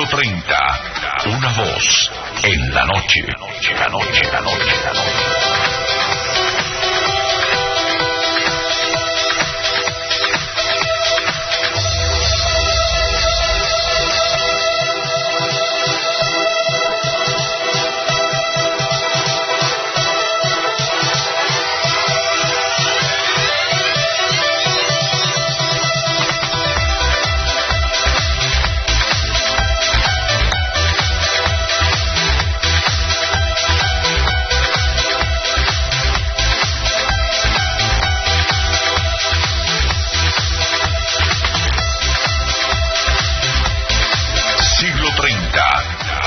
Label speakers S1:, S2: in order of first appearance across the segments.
S1: Siglo 30. Una voz en la noche. La noche, la noche, la noche.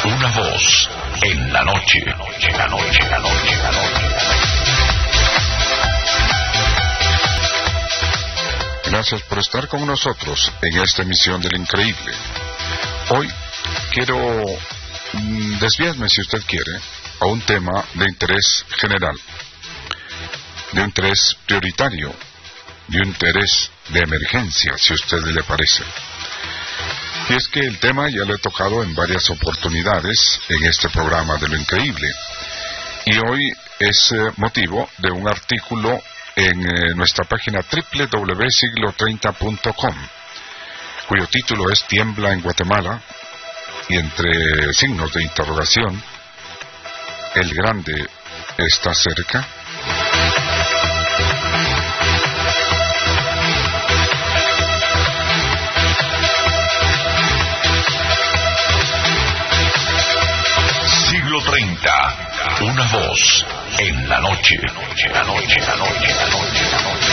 S1: Una voz en la noche, la noche, la noche, la noche.
S2: Gracias por estar con nosotros en esta emisión del Increíble. Hoy quiero desviarme, si usted quiere, a un tema de interés general, de interés prioritario, de un interés de emergencia, si a usted le parece. Y es que el tema ya lo he tocado en varias oportunidades en este programa de Lo Increíble. Y hoy es motivo de un artículo en nuestra página www.siglo30.com, cuyo título es Tiembla en Guatemala, y entre signos de interrogación, ¿el grande está cerca?
S1: Siglo 30. Una voz en la noche. La noche, la noche, la noche, la noche, la noche.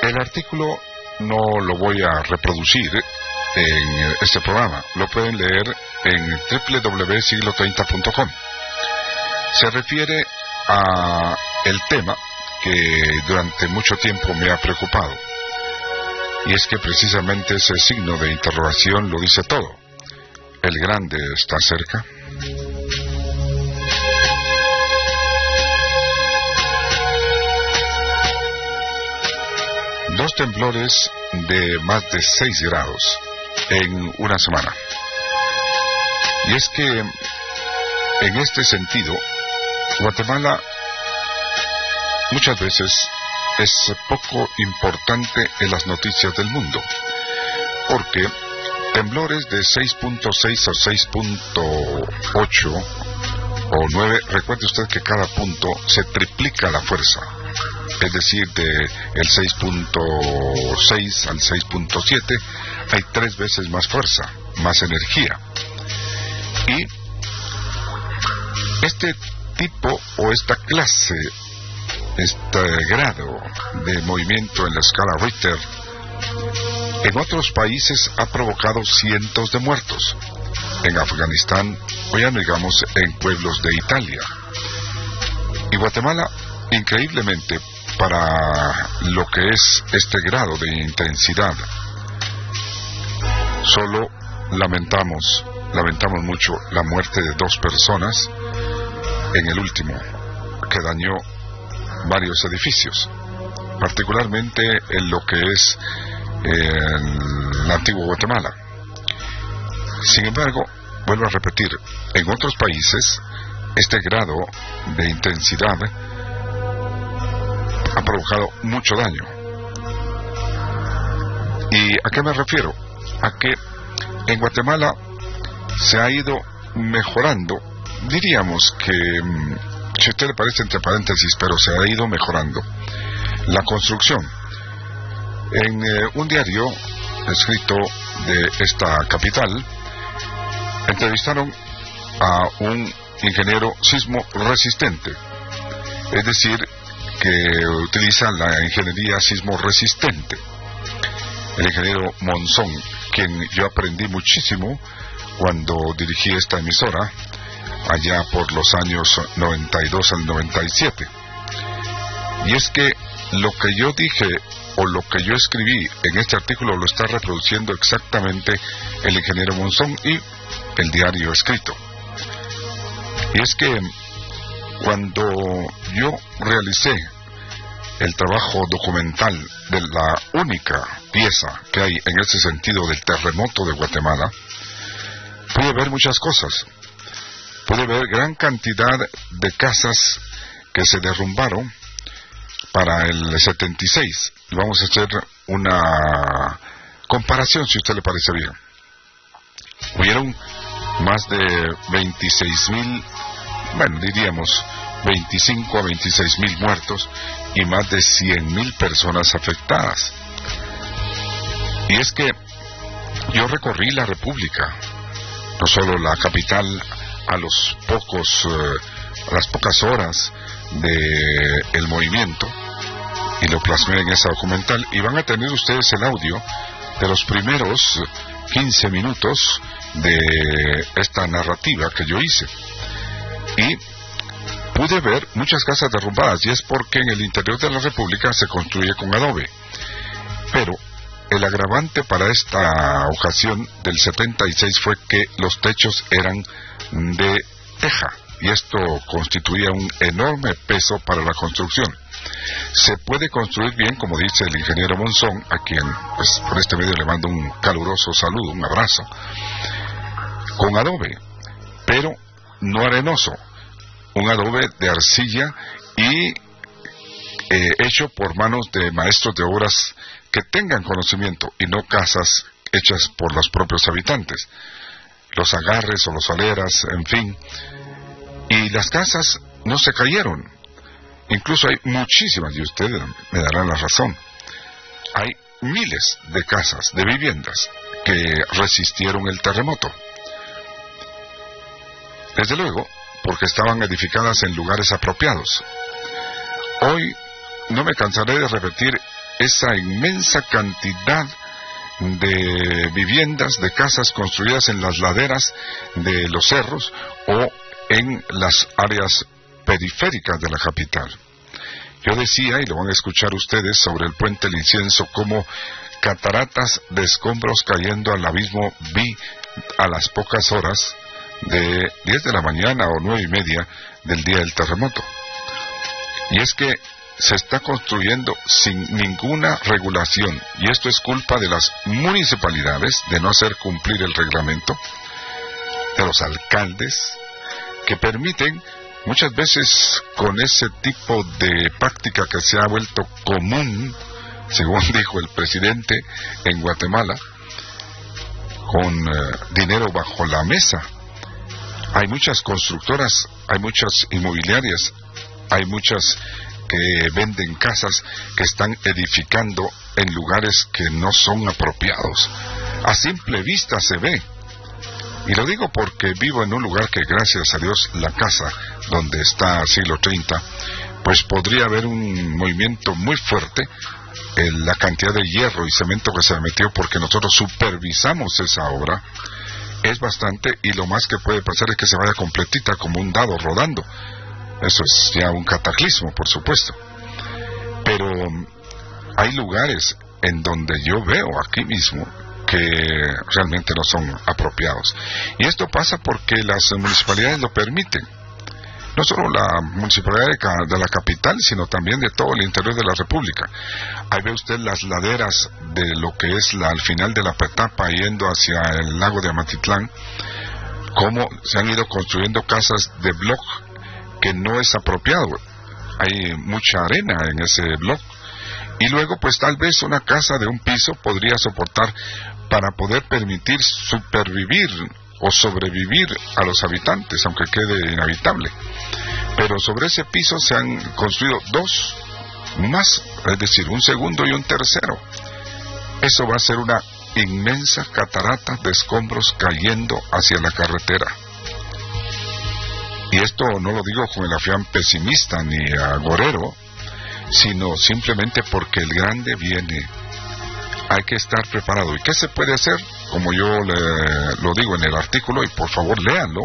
S2: El artículo no lo voy a reproducir en este programa, lo pueden leer en www.siglo30.com. Se refiere a el tema que durante mucho tiempo me ha preocupado, y es que precisamente ese signo de interrogación lo dice todo. ¿El grande está cerca? Dos temblores de más de 6 grados en una semana. Y es que, en este sentido, Guatemala muchas veces es poco importante en las noticias del mundo, porque temblores de 6.6 o 6.8 o 9, recuerde usted que cada punto se triplica la fuerza. Es decir, de el 6.6 al 6.7 hay 3 veces más fuerza, más energía. Y este tipo o esta clase, este grado de movimiento en la escala Richter, en otros países ha provocado cientos de muertos. En Afganistán, o ya no digamos en pueblos de Italia. Y Guatemala, increíblemente, para lo que es este grado de intensidad, solo lamentamos mucho la muerte de 2 personas en el último, que dañó varios edificios, particularmente en lo que es el antiguo Guatemala. Sin embargo, vuelvo a repetir, en otros países este grado de intensidad ha provocado mucho daño. ¿Y a qué me refiero? A que en Guatemala se ha ido mejorando, diríamos que, si a usted le parece entre paréntesis, pero se ha ido mejorando la construcción. En un diario escrito de esta capital, entrevistaron a un ingeniero sismo resistente, es decir, que utiliza la ingeniería sismo resistente, el ingeniero Monzón, quien yo aprendí muchísimo cuando dirigí esta emisora allá por los años 92 al 97. Y es que lo que yo dije o lo que yo escribí en este artículo lo está reproduciendo exactamente el ingeniero Monzón y el diario escrito. Y es que cuando yo realicé el trabajo documental de la única pieza que hay en ese sentido del terremoto de Guatemala, pude ver muchas cosas. Pude ver gran cantidad de casas que se derrumbaron para el 76. Vamos a hacer una comparación, si a usted le parece bien. Hubieron más de 26,000, bueno, diríamos 25 a 26,000 muertos y más de 100,000 personas afectadas. Y es que yo recorrí la República, no solo la capital, a las pocas horas del movimiento, y lo plasmé en esa documental, y van a tener ustedes el audio de los primeros 15 minutos de esta narrativa que yo hice. Y pude ver muchas casas derrumbadas, y es porque en el interior de la República se construye con adobe. Pero el agravante para esta ocasión del 76 fue que los techos eran de teja, y esto constituía un enorme peso para la construcción. Se puede construir bien, como dice el ingeniero Monzón, a quien pues por este medio le mando un caluroso saludo, un abrazo, con adobe, pero no arenoso, un adobe de arcilla y hecho por manos de maestros de obras que tengan conocimiento, y no casas hechas por los propios habitantes, los agarres o los aleras, en fin. Y las casas no se cayeron. Incluso hay muchísimas, y ustedes me darán la razón, hay miles de casas, de viviendas que resistieron el terremoto. Desde luego, porque estaban edificadas en lugares apropiados. Hoy no me cansaré de repetir esa inmensa cantidad de viviendas, de casas construidas en las laderas de los cerros o en las áreas periféricas de la capital. Yo decía, y lo van a escuchar ustedes, sobre el puente El Incienso, como cataratas de escombros cayendo al abismo vi a las pocas horas de 10 de la mañana o 9:30 del día del terremoto. Y es que se está construyendo sin ninguna regulación, y esto es culpa de las municipalidades de no hacer cumplir el reglamento, de los alcaldes, que permiten muchas veces, con ese tipo de práctica que se ha vuelto común, según dijo el presidente en Guatemala, con dinero bajo la mesa. Hay muchas constructoras, hay muchas inmobiliarias, hay muchas que venden casas que están edificando en lugares que no son apropiados. A simple vista se ve. Y lo digo porque vivo en un lugar que, gracias a Dios, la casa donde está siglo 30, pues podría haber un movimiento muy fuerte en la cantidad de hierro y cemento que se metió, porque nosotros supervisamos esa obra. Es bastante, y lo más que puede pasar es que se vaya completita como un dado rodando. Eso es ya un cataclismo, por supuesto. Pero hay lugares en donde yo veo aquí mismo que realmente no son apropiados. Y esto pasa porque las municipalidades lo permiten. No solo la municipalidad de la capital, sino también de todo el interior de la República. Ahí ve usted las laderas de lo que es al final de la Petapa, yendo hacia el lago de Amatitlán, cómo se han ido construyendo casas de bloc que no es apropiado. Hay mucha arena en ese bloc. Y luego, pues tal vez una casa de un piso podría soportar para poder permitir supervivir o sobrevivir a los habitantes, aunque quede inhabitable. Pero sobre ese piso se han construido dos más, es decir, un segundo y un tercero. Eso va a ser una inmensa catarata de escombros cayendo hacia la carretera. Y esto no lo digo con el afán pesimista ni agorero, sino simplemente porque el grande viene. Hay que estar preparado. ¿Y qué se puede hacer? Como yo lo digo en el artículo, y por favor léanlo,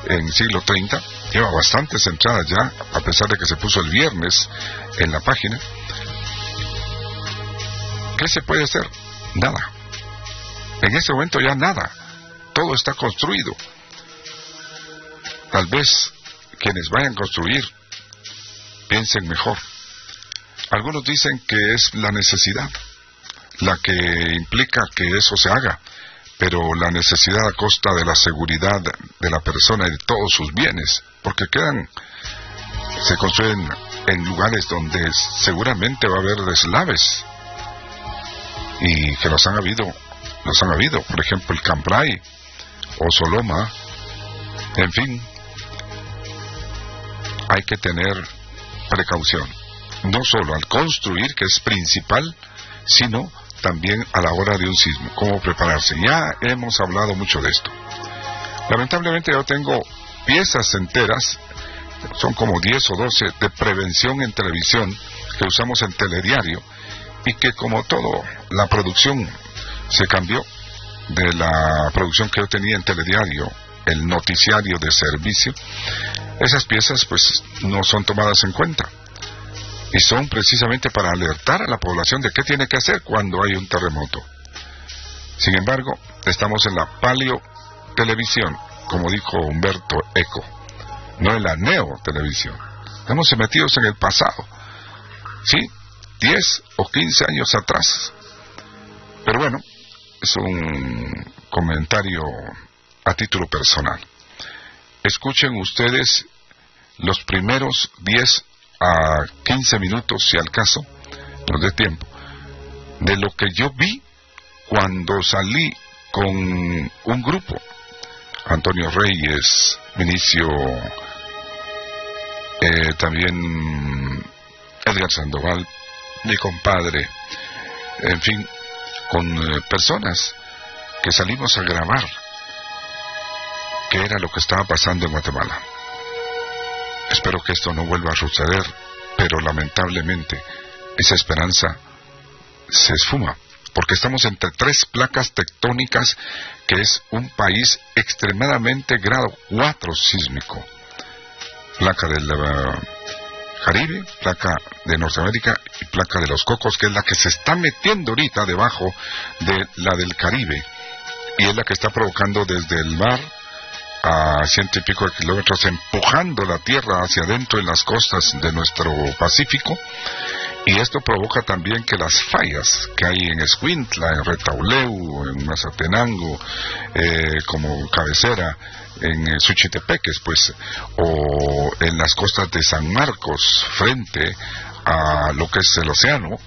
S2: en siglo 30, lleva bastantes entradas ya, a pesar de que se puso el viernes en la página. ¿Qué se puede hacer? Nada. En ese momento ya nada. Todo está construido. Tal vez quienes vayan a construir piensen mejor. Algunos dicen que es la necesidad la que implica que eso se haga, pero la necesidad a costa de la seguridad de la persona y de todos sus bienes, porque se construyen en lugares donde seguramente va a haber deslaves, y que los han habido, por ejemplo el Cambrai o Soloma. En fin, hay que tener precaución, no solo al construir, que es principal, sino también a la hora de un sismo, cómo prepararse. Ya hemos hablado mucho de esto. Lamentablemente yo tengo piezas enteras, son como 10 o 12, de prevención en televisión, que usamos en Telediario, y que como todo, la producción se cambió de la producción que yo tenía en Telediario, el noticiario de servicio. Esas piezas pues no son tomadas en cuenta, y son precisamente para alertar a la población de qué tiene que hacer cuando hay un terremoto. Sin embargo, estamos en la paleotelevisión, como dijo Humberto Eco, no en la neotelevisión. Estamos metidos en el pasado, ¿sí? 10 o 15 años atrás. Pero bueno, es un comentario a título personal. Escuchen ustedes los primeros 10 a 15 minutos, si al caso, nos dé tiempo, de lo que yo vi cuando salí con un grupo. Antonio Reyes, Vinicio, también Edgar Sandoval, mi compadre, en fin, con personas que salimos a grabar qué era lo que estaba pasando en Guatemala. Espero que esto no vuelva a suceder, pero lamentablemente esa esperanza se esfuma, porque estamos entre 3 placas tectónicas, que es un país extremadamente grado 4 sísmico. Placa del Caribe, placa de Norteamérica y placa de los Cocos, que es la que se está metiendo ahorita debajo de la del Caribe, y es la que está provocando desde el mar a 100 y pico de kilómetros, empujando la tierra hacia adentro en las costas de nuestro Pacífico. Y esto provoca también que las fallas que hay en Escuintla, en Retauleu, en Mazatenango, como cabecera, en Suchitepeques, pues, o en las costas de San Marcos, frente a lo que es el océano,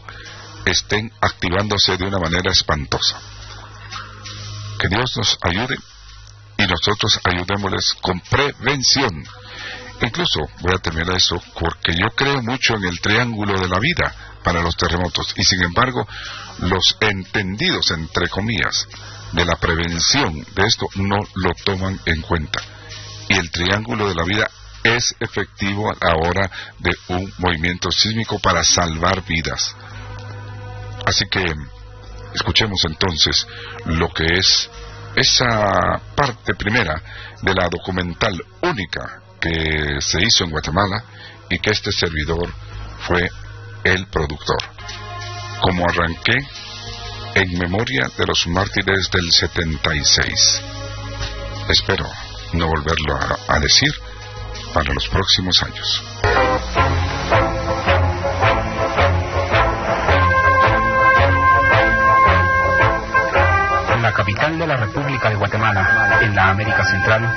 S2: estén activándose de una manera espantosa. Que Dios nos ayude y nosotros ayudémosles con prevención. Incluso, voy a terminar eso, porque yo creo mucho en el triángulo de la vida para los terremotos, y sin embargo, los entendidos, entre comillas, de la prevención de esto no lo toman en cuenta. Y el triángulo de la vida es efectivo a la hora de un movimiento sísmico para salvar vidas. Así que, escuchemos entonces lo que es esa parte primera de la documental única que se hizo en Guatemala, y que este servidor fue el productor. Como arranqué, en memoria de los mártires del 76. Espero no volverlo a decir para los próximos años.
S3: La capital de la República de Guatemala, en la América Central,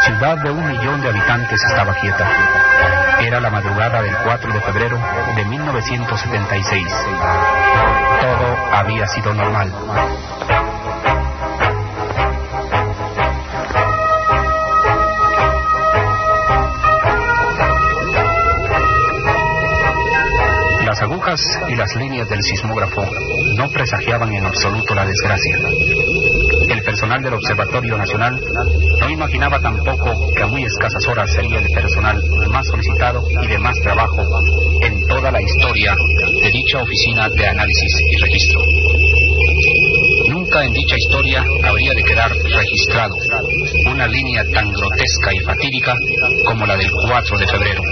S3: ciudad de 1 millón de habitantes, estaba quieta. Era la madrugada del 4 de febrero de 1976. Todo había sido normal. Las agujas y las líneas del sismógrafo no presagiaban en absoluto la desgracia. El personal del Observatorio Nacional no imaginaba tampoco que a muy escasas horas sería el personal más solicitado y de más trabajo en toda la historia de dicha oficina de análisis y registro. Nunca en dicha historia habría de quedar registrado una línea tan grotesca y fatídica como la del 4 de febrero.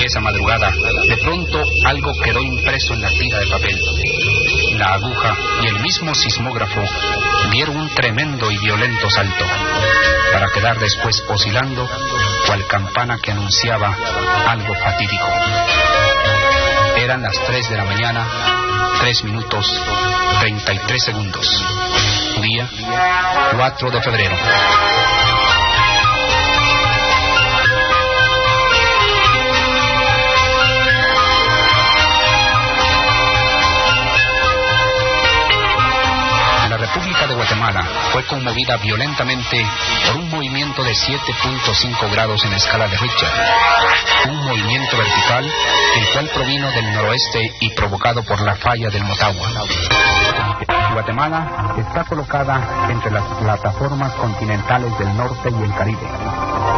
S3: Esa madrugada de pronto algo quedó impreso en la tira de papel. La aguja y el mismo sismógrafo dieron un tremendo y violento salto, para quedar después oscilando cual campana que anunciaba algo fatídico. Eran las 3 de la mañana, 3 minutos, 33 segundos. Día 4 de febrero. La República de Guatemala fue conmovida violentamente por un movimiento de 7.5 grados en la escala de Richter, un movimiento vertical, el cual provino del noroeste y provocado por la falla del Motagua. Guatemala está colocada entre las plataformas continentales del norte y el Caribe,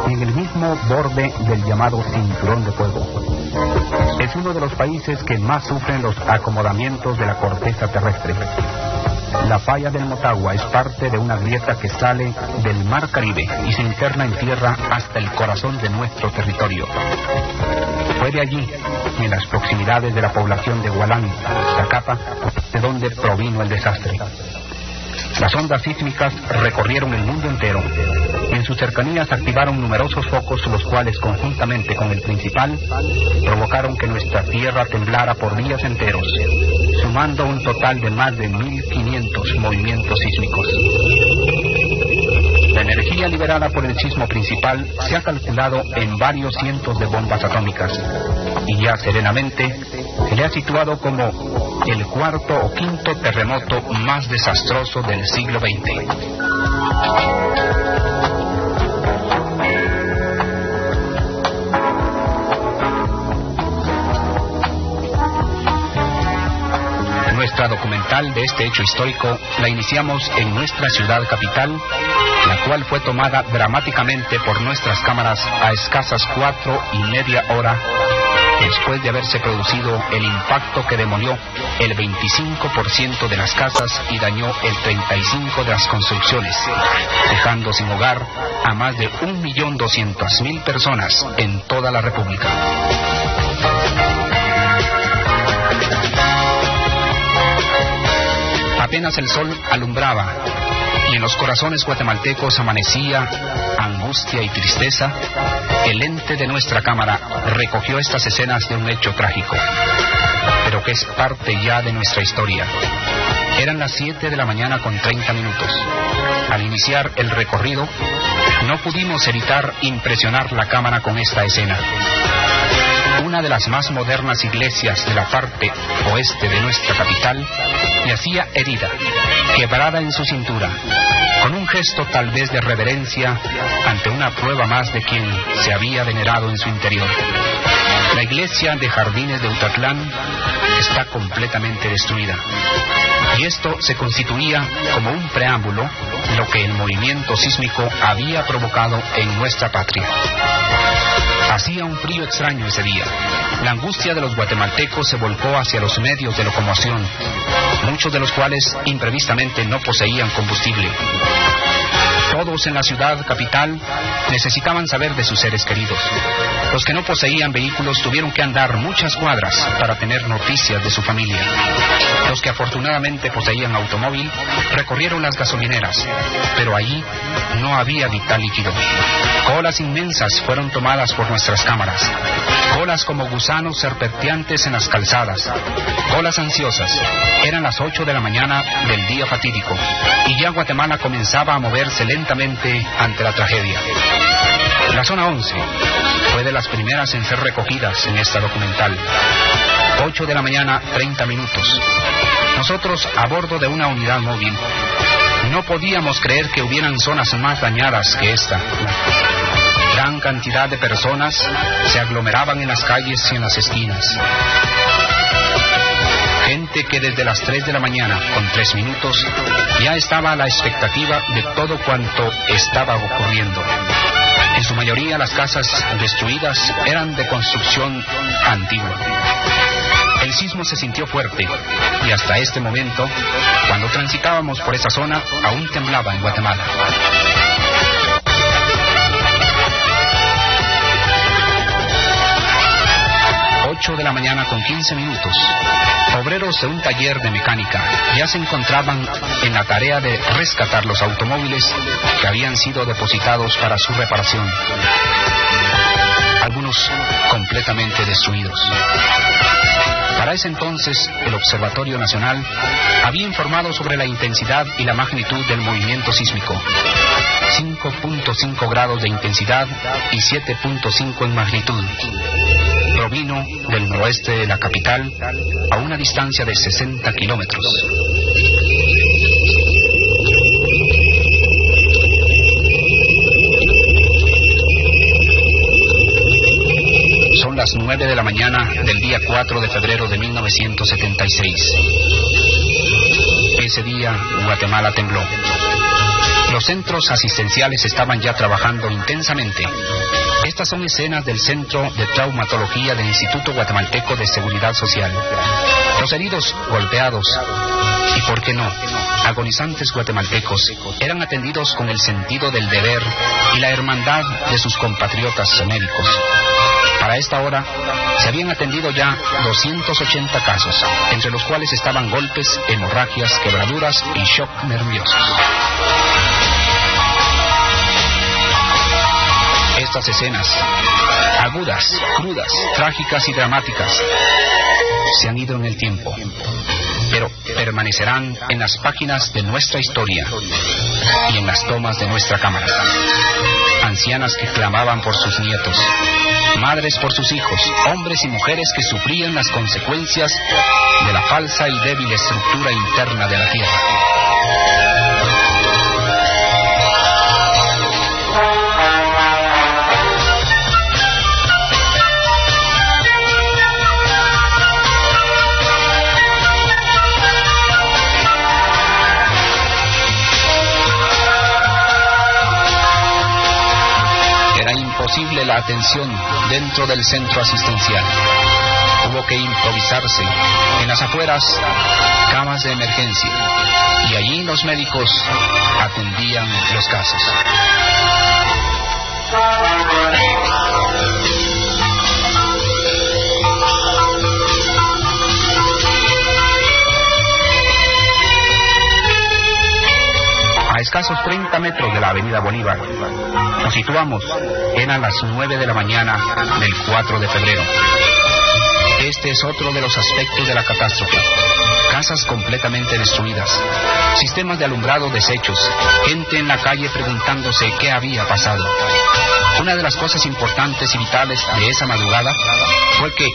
S3: en el mismo borde del llamado Cinturón de Fuego. Es uno de los países que más sufren los acomodamientos de la corteza terrestre. La falla del Motagua es parte de una grieta que sale del Mar Caribe y se interna en tierra hasta el corazón de nuestro territorio. Fue de allí, en las proximidades de la población de Hualán, Zacapa, de donde provino el desastre. Las ondas sísmicas recorrieron el mundo entero. En sus cercanías activaron numerosos focos, los cuales, conjuntamente con el principal, provocaron que nuestra tierra temblara por días enteros, sumando un total de más de 1.500 movimientos sísmicos. La energía liberada por el sismo principal se ha calculado en varios cientos de bombas atómicas, y ya serenamente se le ha situado como el cuarto o quinto terremoto más desastroso del siglo XX. Nuestra documental de este hecho histórico la iniciamos en nuestra ciudad capital, la cual fue tomada dramáticamente por nuestras cámaras a escasas 4:30 horas después de haberse producido el impacto que demolió el 25% de las casas y dañó el 35% de las construcciones, dejando sin hogar a más de 1.200.000 personas en toda la República. Apenas el sol alumbraba y en los corazones guatemaltecos amanecía angustia y tristeza, el ente de nuestra cámara recogió estas escenas de un hecho trágico, pero que es parte ya de nuestra historia. Eran las 7 de la mañana con 30 minutos. Al iniciar el recorrido, no pudimos evitar impresionar la cámara con esta escena. Una de las más modernas iglesias de la parte oeste de nuestra capital yacía herida, quebrada en su cintura, con un gesto tal vez de reverencia ante una prueba más de quien se había venerado en su interior. La iglesia de Jardines de Utatlán está completamente destruida, y esto se constituía como un preámbulo de lo que el movimiento sísmico había provocado en nuestra patria. Hacía un frío extraño ese día. La angustia de los guatemaltecos se volcó hacia los medios de locomoción, muchos de los cuales imprevistamente no poseían combustible. Todos en la ciudad capital necesitaban saber de sus seres queridos. Los que no poseían vehículos tuvieron que andar muchas cuadras para tener noticias de su familia. Los que afortunadamente poseían automóvil recorrieron las gasolineras, pero allí no había vital líquido. Colas inmensas fueron tomadas por nuestras cámaras. Colas como gusanos serpenteantes en las calzadas. Colas ansiosas. Eran las 8 de la mañana del día fatídico, y ya Guatemala comenzaba a moverse lentamente ante la tragedia. La zona 11 fue de las primeras en ser recogidas en esta documental. 8 de la mañana, 30 minutos. Nosotros, a bordo de una unidad móvil, no podíamos creer que hubieran zonas más dañadas que esta. Gran cantidad de personas se aglomeraban en las calles y en las esquinas. Gente que desde las 3 de la mañana, con 3 minutos, ya estaba a la expectativa de todo cuanto estaba ocurriendo. En su mayoría las casas destruidas eran de construcción antigua. El sismo se sintió fuerte y hasta este momento, cuando transitábamos por esa zona, aún temblaba en Guatemala. 8 de la mañana con 15 minutos, obreros de un taller de mecánica ya se encontraban en la tarea de rescatar los automóviles que habían sido depositados para su reparación, algunos completamente destruidos. Para ese entonces, el Observatorio Nacional había informado sobre la intensidad y la magnitud del movimiento sísmico. 5.5 grados de intensidad y 7.5 en magnitud. Provino del noroeste de la capital a una distancia de 60 kilómetros. Son las 9 de la mañana del día 4 de febrero de 1976. Ese día, Guatemala tembló. Los centros asistenciales estaban ya trabajando intensamente. Estas son escenas del Centro de Traumatología del Instituto Guatemalteco de Seguridad Social. Los heridos, golpeados y, ¿por qué no?, agonizantes guatemaltecos eran atendidos con el sentido del deber y la hermandad de sus compatriotas médicos. Para esta hora se habían atendido ya 280 casos, entre los cuales estaban golpes, hemorragias, quebraduras y shock nerviosos. Estas escenas, agudas, crudas, trágicas y dramáticas, se han ido en el tiempo, pero permanecerán en las páginas de nuestra historia y en las tomas de nuestra cámara. Ancianas que clamaban por sus nietos, madres por sus hijos, hombres y mujeres que sufrían las consecuencias de la falsa y débil estructura interna de la Tierra. La atención dentro del centro asistencial. Hubo que improvisarse en las afueras camas de emergencia y allí los médicos atendían los casos. A escasos 30 metros de la avenida Bolívar nos situamos. Eran las 9 de la mañana del 4 de febrero. Este es otro de los aspectos de la catástrofe. Casas completamente destruidas, sistemas de alumbrado deshechos, gente en la calle preguntándose qué había pasado. Una de las cosas importantes y vitales de esa madrugada fue que,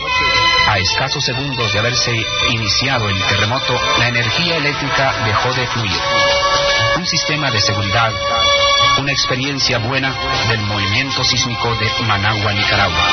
S3: a escasos segundos de haberse iniciado el terremoto, la energía eléctrica dejó de fluir. Un sistema de seguridad, una experiencia buena del movimiento sísmico de Managua, Nicaragua.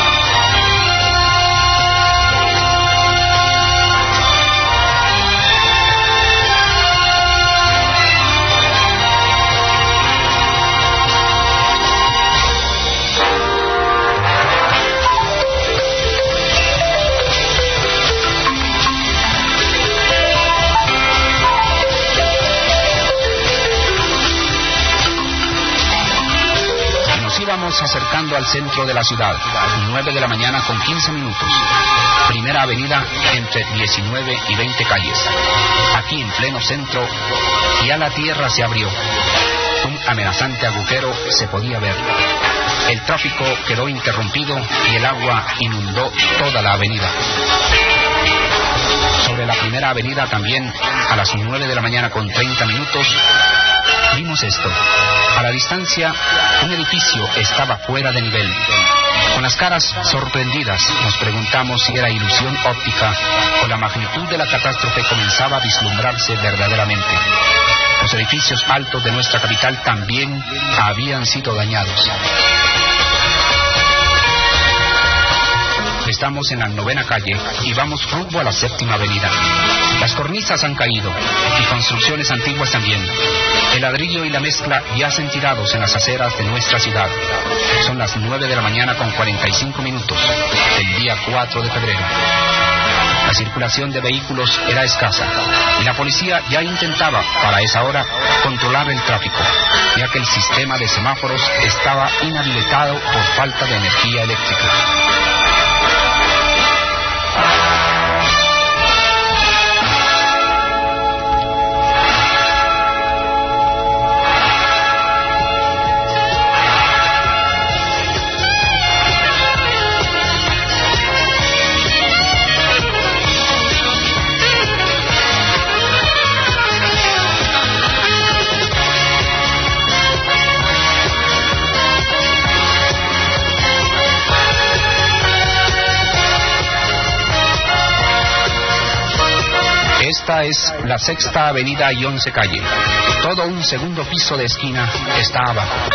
S3: Acercando al centro de la ciudad, 9 de la mañana con 15 minutos. Primera avenida entre 19 y 20 calles. Aquí en pleno centro, ya la tierra se abrió. Un amenazante agujero se podía ver. El tráfico quedó interrumpido y el agua inundó toda la avenida. Sobre la primera avenida también, a las 9 de la mañana con 30 minutos, vimos esto. A la distancia, un edificio estaba fuera de nivel. Con las caras sorprendidas, nos preguntamos si era ilusión óptica o la magnitud de la catástrofe comenzaba a vislumbrarse verdaderamente. Los edificios altos de nuestra capital también habían sido dañados. Estamos en la 9ª calle y vamos rumbo a la 7ª avenida. Las cornisas han caído y construcciones antiguas también. El ladrillo y la mezcla yacen tirados en las aceras de nuestra ciudad. Son las 9 de la mañana con 45 minutos del día 4 de febrero. La circulación de vehículos era escasa y la policía ya intentaba, para esa hora, controlar el tráfico, ya que el sistema de semáforos estaba inhabilitado por falta de energía eléctrica. Esta es la 6ª Avenida y 11 Calle. Todo un segundo piso de esquina está abajo.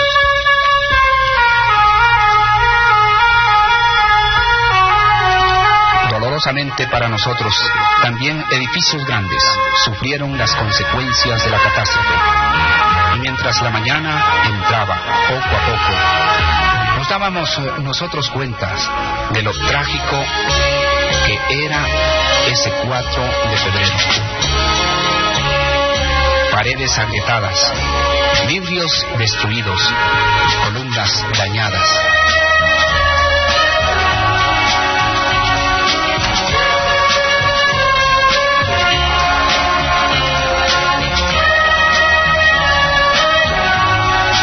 S3: Dolorosamente para nosotros, también edificios grandes sufrieron las consecuencias de la catástrofe. Y mientras la mañana entraba poco a poco, nos dábamos nosotros cuentas de lo trágico que era ese 4 de febrero. Paredes agrietadas, vidrios destruidos, columnas dañadas.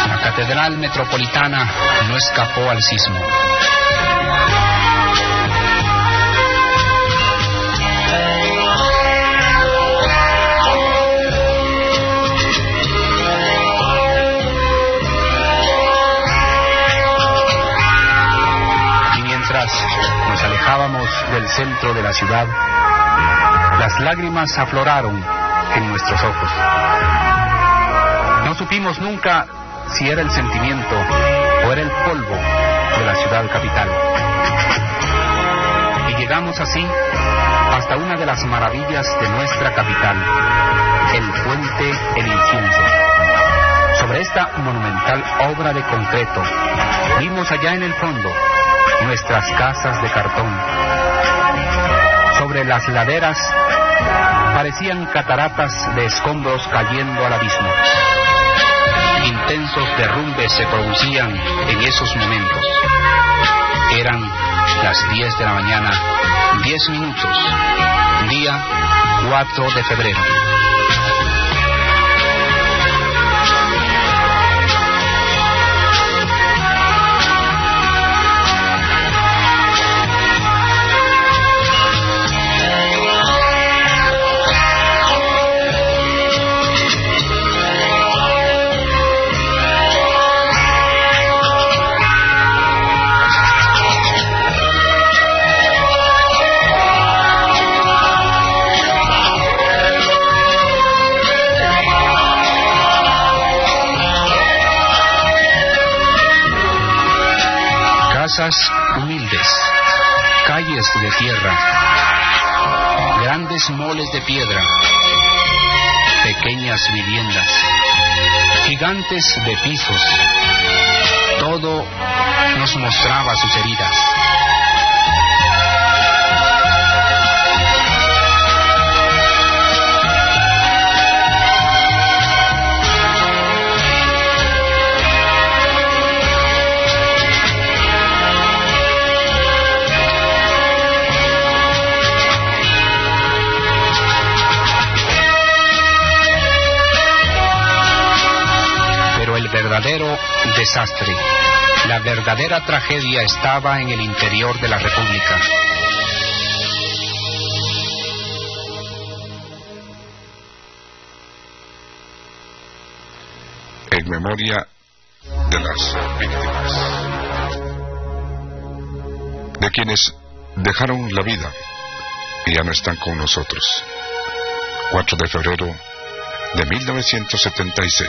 S3: La Catedral Metropolitana no escapó al sismo. Nos alejábamos del centro de la ciudad, las lágrimas afloraron en nuestros ojos. No supimos nunca si era el sentimiento o era el polvo de la ciudad capital. Y llegamos así hasta una de las maravillas de nuestra capital, el Puente El Incienso. Sobre esta monumental obra de concreto, vimos allá en el fondo nuestras casas de cartón. Sobre las laderas parecían cataratas de escombros cayendo al abismo. Intensos derrumbes se producían en esos momentos. Eran las 10 de la mañana, 10 minutos, día 4 de febrero. Casas humildes, calles de tierra, grandes moles de piedra, pequeñas viviendas, gigantes de pisos, todo nos mostraba sus heridas. Verdadero desastre, la verdadera tragedia estaba en el interior de la República.
S2: En memoria de las víctimas, de quienes dejaron la vida y ya no están con nosotros. 4 de febrero de 1976.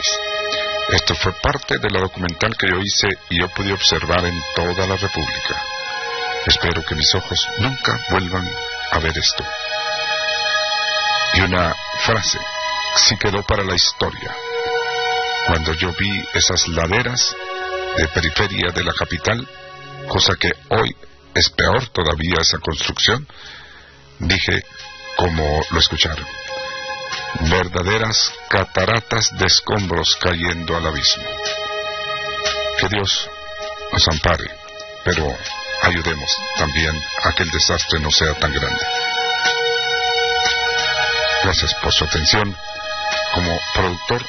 S2: Esto fue parte de la documental que yo hice y yo pude observar en toda la República. Espero que mis ojos nunca vuelvan a ver esto. Y una frase sí quedó para la historia. Cuando yo vi esas laderas de periferia de la capital, cosa que hoy es peor todavía esa construcción, dije, como lo escucharon, verdaderas cataratas de escombros cayendo al abismo. Que Dios nos ampare, pero ayudemos también a que el desastre no sea tan grande. Gracias por su atención. Como productor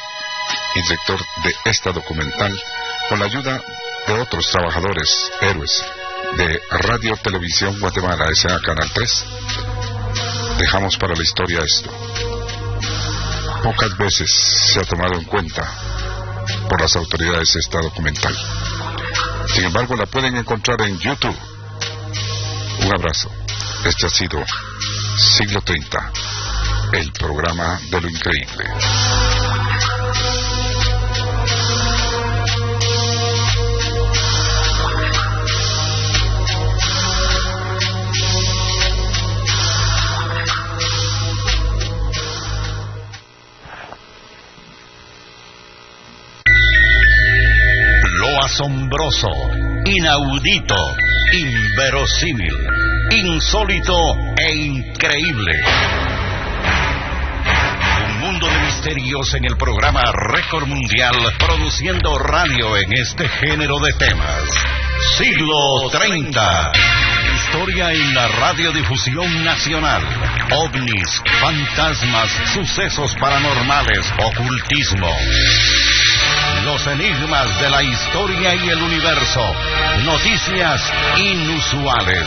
S2: y director de esta documental, con la ayuda de otros trabajadores, héroes de Radio Televisión Guatemala S.A. Canal 3, dejamos para la historia esto. Pocas veces se ha tomado en cuenta por las autoridades esta documental. Sin embargo, la pueden encontrar en YouTube. Un abrazo. Este ha sido Siglo 30, el programa de lo increíble.
S1: Lo asombroso, inaudito, inverosímil, insólito e increíble. Un mundo de misterios en el programa Récord Mundial, produciendo radio en este género de temas. Siglo 30. Historia en la radiodifusión nacional. OVNIs, fantasmas, sucesos paranormales, ocultismo. Los enigmas de la historia y el universo. Noticias inusuales.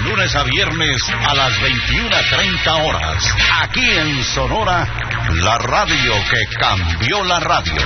S1: Lunes a viernes a las 21:30 horas. Aquí en Sonora, la radio que cambió la radio.